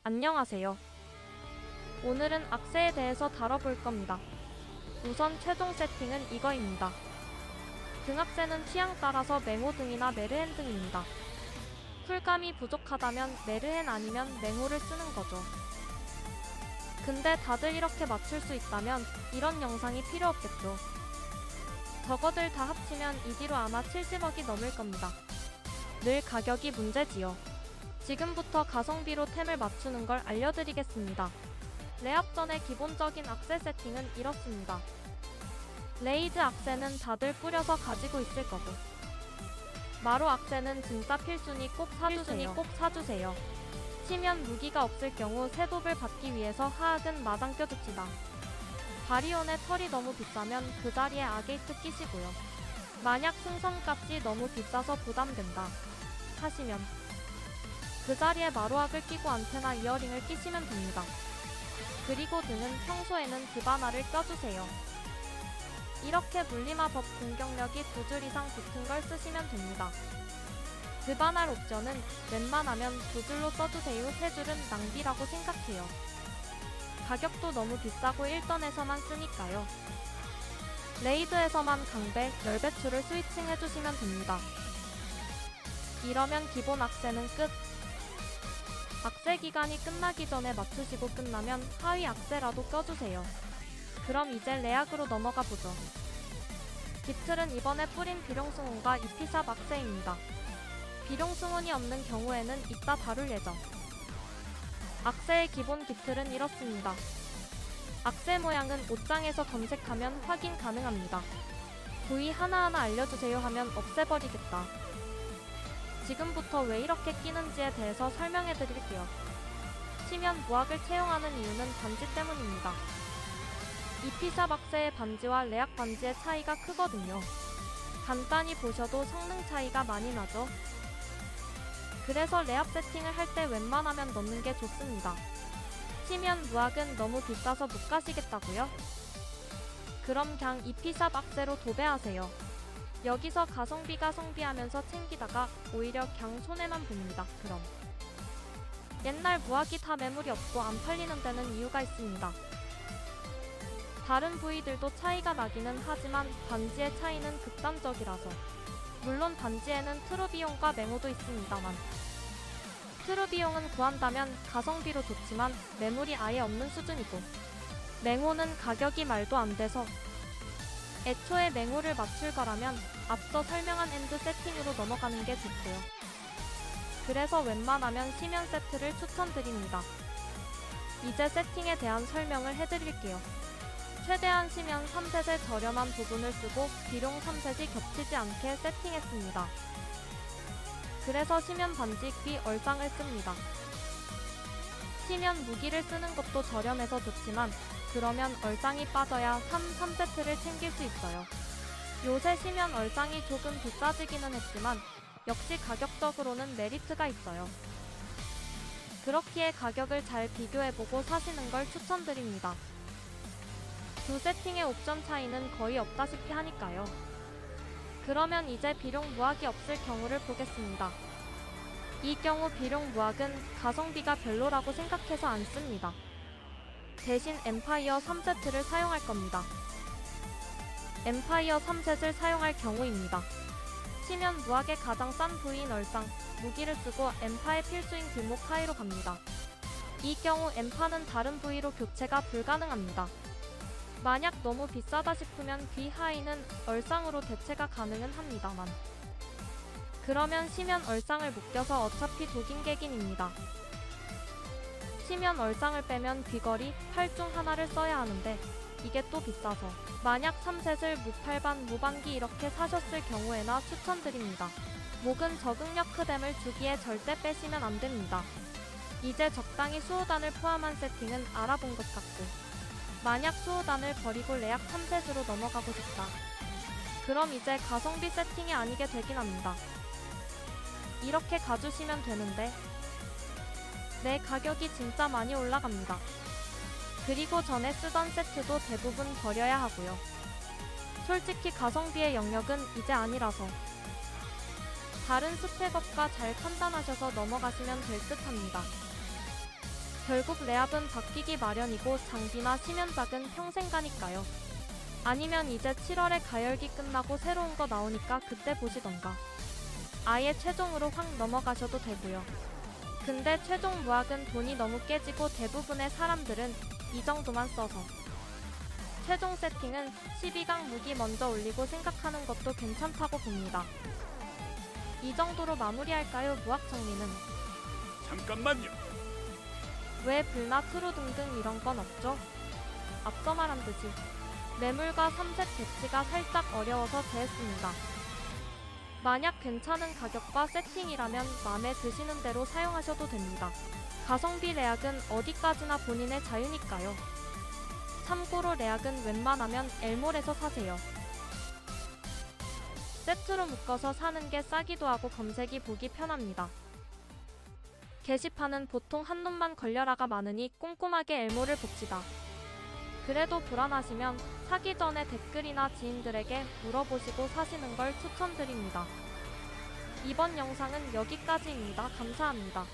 안녕하세요. 오늘은 악세에 대해서 다뤄볼 겁니다. 우선 최종 세팅은 이거입니다. 등악세는 취향 따라서 맹호 등이나 메르헨 등입니다. 쿨감이 부족하다면 메르헨 아니면 맹호를 쓰는 거죠. 근데 다들 이렇게 맞출 수 있다면 이런 영상이 필요 없겠죠. 저거들 다 합치면 이 뒤로 아마 70억이 넘을 겁니다. 늘 가격이 문제지요. 지금부터 가성비로 템을 맞추는 걸 알려드리겠습니다. 레압 전의 기본적인 악세 세팅은 이렇습니다. 레이즈 악세는 다들 뿌려서 가지고 있을 거고, 마로 악세는 진짜 필수니 꼭 사주세요. 치면 무기가 없을 경우 셋옵을 받기 위해서 하악은 마당 껴줍시다. 바리온의 털이 너무 비싸면 그 자리에 아게이트 끼시고요. 만약 승선값이 너무 비싸서 부담된다 하시면 그 자리에 마로악을 끼고 안테나 이어링을 끼시면 됩니다. 그리고 등은 평소에는 드바나를 껴주세요. 이렇게 물리마 법 공격력이 2줄 이상 붙은 걸 쓰시면 됩니다. 드바날 옵션은 웬만하면 2줄로 써주세요. 3줄은 낭비라고 생각해요. 가격도 너무 비싸고 1던에서만 쓰니까요. 레이드에서만 강배, 열배추를 스위칭 해주시면 됩니다. 이러면 기본 악세는 끝. 악세 기간이 끝나기 전에 맞추시고 끝나면 하위 악세라도 껴주세요. 그럼 이제 레악으로 넘어가 보죠. 깃틀은 이번에 뿌린 비룡승훈과 이피샵 악세입니다. 비룡승훈이 없는 경우에는 이따 다룰 예정. 악세의 기본 깃틀은 이렇습니다. 악세 모양은 옷장에서 검색하면 확인 가능합니다. 부위 하나하나 알려주세요 하면 없애버리겠다. 지금부터 왜 이렇게 끼는지에 대해서 설명해드릴게요. 치면 무악을 채용하는 이유는 반지 때문입니다. 이피샵 악세의 반지와 레악 반지의 차이가 크거든요. 간단히 보셔도 성능 차이가 많이 나죠. 그래서 레압 세팅을 할 때 웬만하면 넣는 게 좋습니다. 치면 무악은 너무 비싸서 못 가시겠다고요? 그럼 그냥 이피샵 악세로 도배하세요. 여기서 가성비가 성비하면서 챙기다가 오히려 그냥 손해만 봅니다. 그럼 옛날 무악이 다 매물이 없고 안 팔리는 데는 이유가 있습니다. 다른 부위들도 차이가 나기는 하지만 반지의 차이는 극단적이라서. 물론 반지에는 트루비용과 맹호도 있습니다만, 트루비용은 구한다면 가성비로 좋지만 매물이 아예 없는 수준이고, 맹호는 가격이 말도 안 돼서 애초에 맹호를 맞출 거라면 앞서 설명한 엔드 세팅으로 넘어가는 게 좋고요. 그래서 웬만하면 시면 세트를 추천드립니다. 이제 세팅에 대한 설명을 해드릴게요. 최대한 시면 3셋의 저렴한 부분을 쓰고 비룡 3셋이 겹치지 않게 세팅했습니다. 그래서 시면 반지 귀 얼짱을 씁니다. 시면 무기를 쓰는 것도 저렴해서 좋지만 그러면 얼짱이 빠져야 3세트를 챙길 수 있어요. 요새 시면 얼짱이 조금 비싸지기는 했지만 역시 가격적으로는 메리트가 있어요. 그렇기에 가격을 잘 비교해보고 사시는 걸 추천드립니다. 두 세팅의 옵션 차이는 거의 없다시피 하니까요. 그러면 이제 비룡 무악이 없을 경우를 보겠습니다. 이 경우 비룡 무악은 가성비가 별로라고 생각해서 안 씁니다. 대신 엠파이어 3세트를 사용할 겁니다. 엠파이어 3셋을 사용할 경우입니다. 치면 무악의 가장 싼 부위인 얼짱, 무기를 쓰고 엠파의 필수인 뒷목 하이로 갑니다. 이 경우 엠파는 다른 부위로 교체가 불가능합니다. 만약 너무 비싸다 싶으면 귀 하이는 얼짱으로 대체가 가능은 합니다만, 그러면 시면 얼짱을 묶여서 어차피 독인객인입니다. 시면 얼짱을 빼면 귀걸이, 팔 중 하나를 써야 하는데 이게 또 비싸서 만약 3셋을 무팔반, 무반기 이렇게 사셨을 경우에나 추천드립니다. 목은 적응력 크뎀을 주기에 절대 빼시면 안됩니다. 이제 적당히 수호단을 포함한 세팅은 알아본 것 같고, 만약 수호단을 버리고 레악 3셋으로 넘어가고 싶다. 그럼 이제 가성비 세팅이 아니게 되긴 합니다. 이렇게 가주시면 되는데 내 가격이 진짜 많이 올라갑니다. 그리고 전에 쓰던 세트도 대부분 버려야 하고요. 솔직히 가성비의 영역은 이제 아니라서 다른 스펙업과 잘 판단하셔서 넘어가시면 될 듯 합니다. 결국 레압은 바뀌기 마련이고 장비나 심연작은 평생 가니까요. 아니면 이제 7월에 가열기 끝나고 새로운 거 나오니까 그때 보시던가. 아예 최종으로 확 넘어가셔도 되고요. 근데 최종 무학은 돈이 너무 깨지고 대부분의 사람들은 이 정도만 써서 최종 세팅은 12강 무기 먼저 올리고 생각하는 것도 괜찮다고 봅니다. 이 정도로 마무리할까요? 무학 정리는 잠깐만요. 왜 불나 크루 등등 이런 건 없죠? 앞서 말한 듯이 매물과 3색 배치가 살짝 어려워서 제했습니다. 만약 괜찮은 가격과 세팅이라면 마음에 드시는 대로 사용하셔도 됩니다. 가성비 레악은 어디까지나 본인의 자유니까요. 참고로 레악은 웬만하면 엘몰에서 사세요. 세트로 묶어서 사는 게 싸기도 하고 검색이 보기 편합니다. 게시판은 보통 한눈만 걸려라가 많으니 꼼꼼하게 엘몰을 봅시다. 그래도 불안하시면 사기 전에 댓글이나 지인들에게 물어보시고 사시는 걸 추천드립니다. 이번 영상은 여기까지입니다. 감사합니다.